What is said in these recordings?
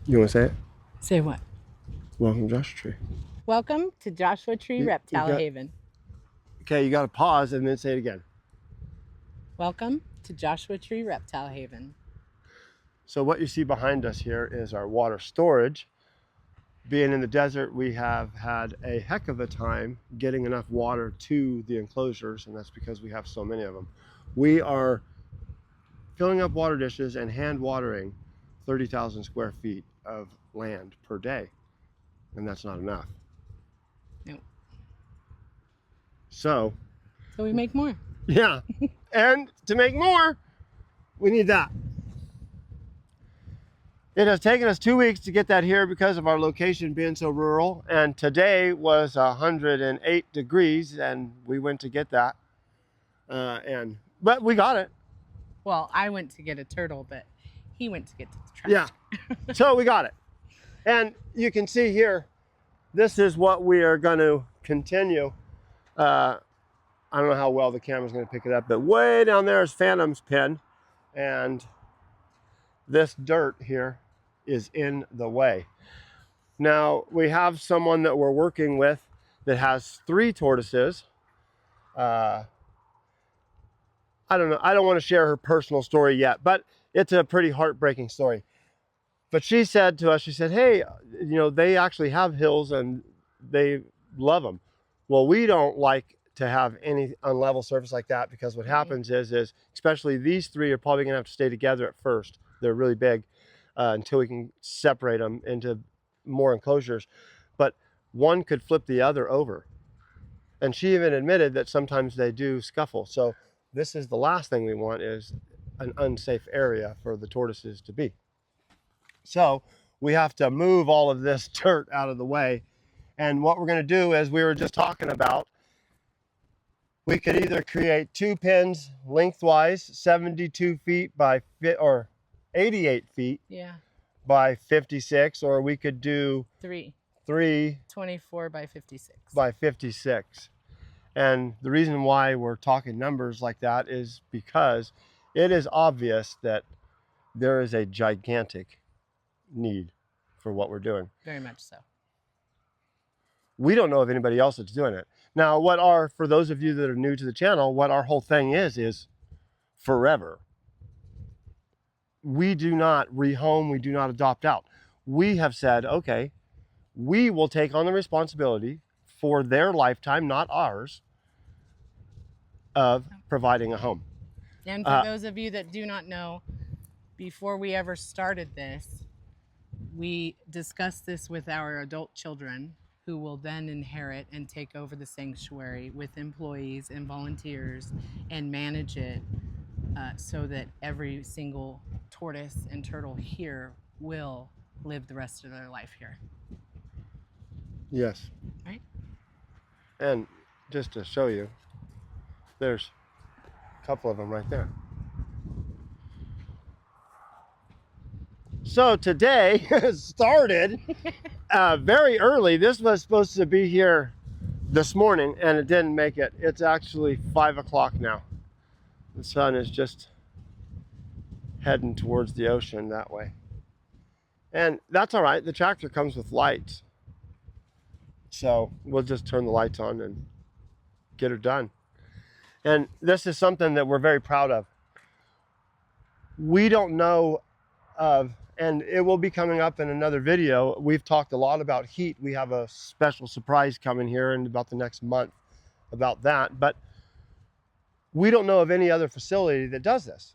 You want to say it? Say what? Welcome to Joshua Tree. Welcome to Joshua Tree Reptile Haven. Okay, you got to pause and then say it again. Welcome to Joshua Tree Reptile Haven. So what you see behind us here is our water storage. Being in the desert, we have had a heck of a time getting enough water to the enclosures, and that's because we have so many of them. We are filling up water dishes and hand watering 30,000 square feet of land per day, and that's not enough. No. So we make more. Yeah, and to make more, we need that. It has taken us 2 weeks to get that here because of our location being so rural, and today was 108 degrees and we went to get that, but we got it. Well, I went to get a turtle, but he went to get to the tractor. Yeah, so we got it. And you can see here, this is what we are going to continue. I don't know how well the camera's going to pick it up, but way down there is Phantom's pen, and this dirt here is in the way. Now, we have someone that we're working with that has 3 tortoises. I don't know. I don't want to share her personal story yet, but it's a pretty heartbreaking story. But she said to us, she said, hey, you know, they actually have hills and they love them. Well, we don't like to have any unlevel surface like that, because what happens is especially these 3 are probably going to have to stay together at first. They're really big until we can separate them into more enclosures. But one could flip the other over. And she even admitted that sometimes they do scuffle. So this is the last thing we want, is an unsafe area for the tortoises to be. So we have to move all of this dirt out of the way. And what we're going to do, as we were just talking about, we could either create 2 pens lengthwise, 72 feet by or 88 feet by 56, or we could do 3 24 by 56 by 56. And the reason why we're talking numbers like that is because it is obvious that there is a gigantic need for what we're doing. Very much so. We don't know of anybody else that's doing it. Now, for those of you that are new to the channel, what our whole thing is forever. We do not rehome, we do not adopt out. We have said, okay, we will take on the responsibility for their lifetime, not ours, of providing a home. And for those of you that do not know, before we ever started this, we discussed this with our adult children, who will then inherit and take over the sanctuary with employees and volunteers and manage it so that every single tortoise and turtle here will live the rest of their life here. Yes. Right? And just to show you, there's a couple of them right there. So today started very early. This was supposed to be here this morning and it didn't make it. It's actually 5 o'clock now. The sun is just heading towards the ocean that way. And that's all right. The tractor comes with lights. So we'll just turn the lights on and get her done. And this is something that we're very proud of. We don't know of, and it will be coming up in another video. We've talked a lot about heat. We have a special surprise coming here in about the next month about that. But we don't know of any other facility that does this.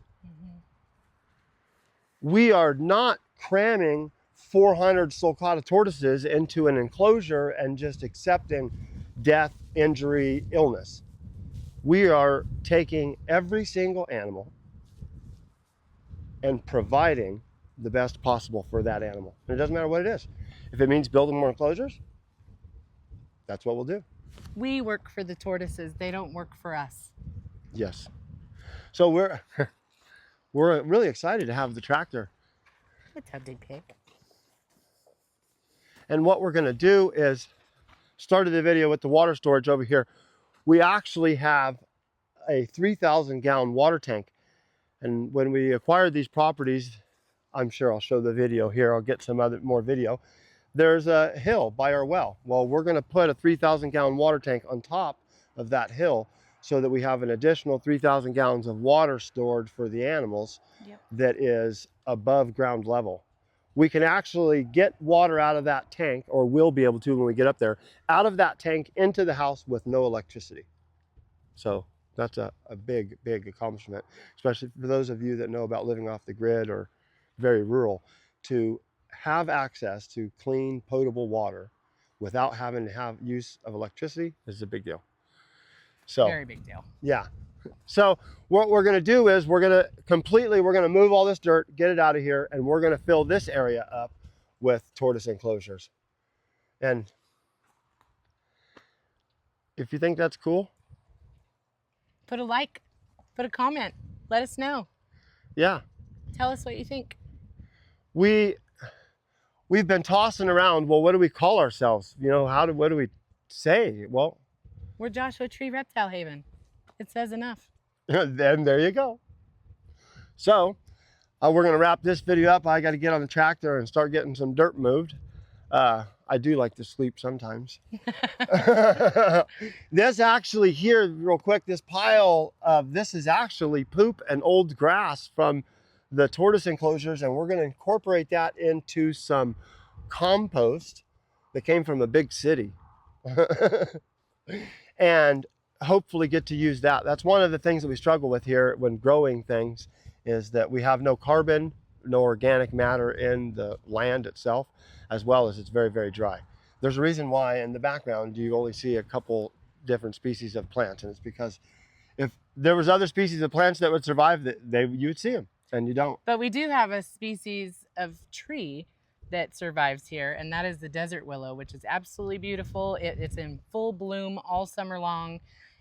We are not cramming 400 sulcata tortoises into an enclosure and just accepting death, injury, illness. We are taking every single animal and providing the best possible for that animal. And it doesn't matter what it is. If it means building more enclosures, that's what we'll do. We work for the tortoises. They don't work for us. Yes. So we're really excited to have the tractor. It's a big pig. And what we're going to do is, started the video with the water storage over here. We actually have a 3,000 gallon water tank. And when we acquired these properties, I'm sure I'll show the video here. I'll get some more video. There's a hill by our well. Well, we're going to put a 3,000 gallon water tank on top of that hill so that we have an additional 3,000 gallons of water stored for the animals. Yep. That is above ground level. We can actually get water out of that tank, or will be able to when we get up there, out of that tank into the house with no electricity. So that's a big, big accomplishment, especially for those of you that know about living off the grid or very rural. To have access to clean, potable water without having to have use of electricity is a big deal. So Very big deal. yeah. So what we're going to do is we're going to move all this dirt, get it out of here, and we're going to fill this area up with tortoise enclosures. And if you think that's cool, put a like, put a comment, let us know. Yeah. Tell us what you think. We've been tossing around, well, what do we call ourselves? You know, what do we say? Well, we're Joshua Tree Reptile Haven. It says enough. Then there you go. So we're going to wrap this video up. I got to get on the tractor and start getting some dirt moved. I do like to sleep sometimes. This actually here, real quick, this pile of this is actually poop and old grass from the tortoise enclosures, and we're going to incorporate that into some compost that came from a big city. And hopefully get to use that. That's one of the things that we struggle with here when growing things, is that we have no carbon, no organic matter in the land itself, as well as it's very, very dry. There's a reason why in the background you only see a couple different species of plants, and it's because if there was other species of plants that would survive, you would see them, and you don't. But we do have a species of tree that survives here, and that is the desert willow, which is absolutely beautiful. It's in full bloom all summer long,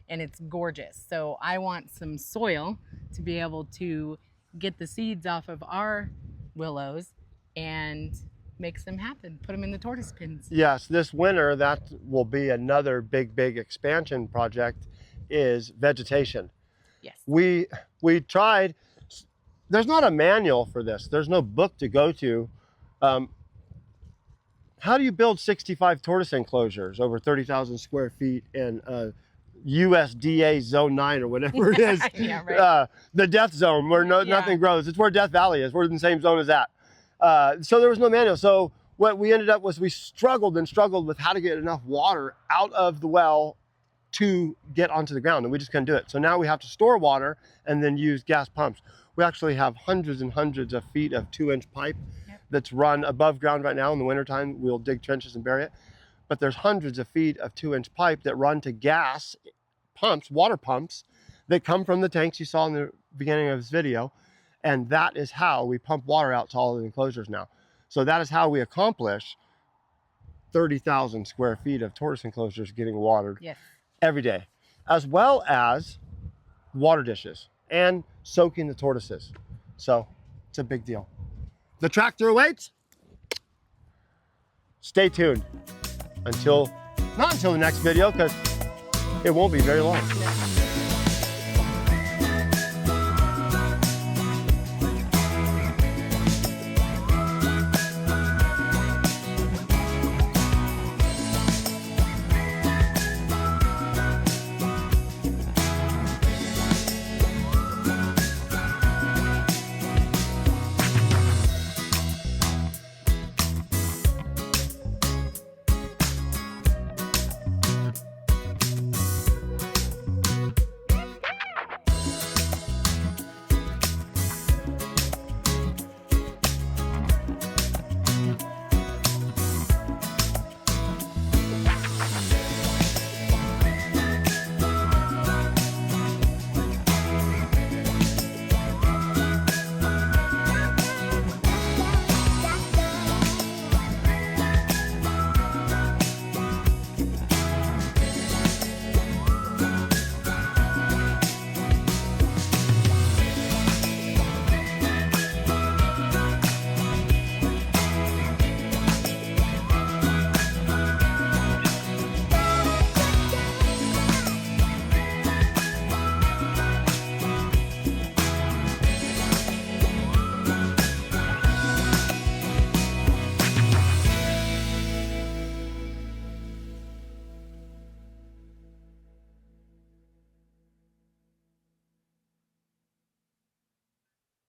and it's gorgeous. So I want some soil to be able to get the seeds off of our willows and make them happen, put them in the tortoise pins. Yes, this winter that will be another big, big expansion project, is vegetation. Yes. We tried, there's not a manual for this. There's no book to go to. How do you build 65 tortoise enclosures over 30,000 square feet in USDA Zone 9 or whatever it is? Yeah, right. The death zone where nothing grows. It's where Death Valley is. We're in the same zone as that. So there was no manual. So what we ended up was we struggled with how to get enough water out of the well to get onto the ground, and we just couldn't do it. So now we have to store water and then use gas pumps. We actually have hundreds and hundreds of feet of 2-inch pipe that's run above ground right now. In the wintertime, we'll dig trenches and bury it. But there's hundreds of feet of 2-inch pipe that run to gas pumps, water pumps, that come from the tanks you saw in the beginning of this video. And that is how we pump water out to all the enclosures now. So that is how we accomplish 30,000 square feet of tortoise enclosures getting watered every day, as well as water dishes and soaking the tortoises. So it's a big deal. The tractor awaits. Stay tuned not until the next video, because it won't be very long.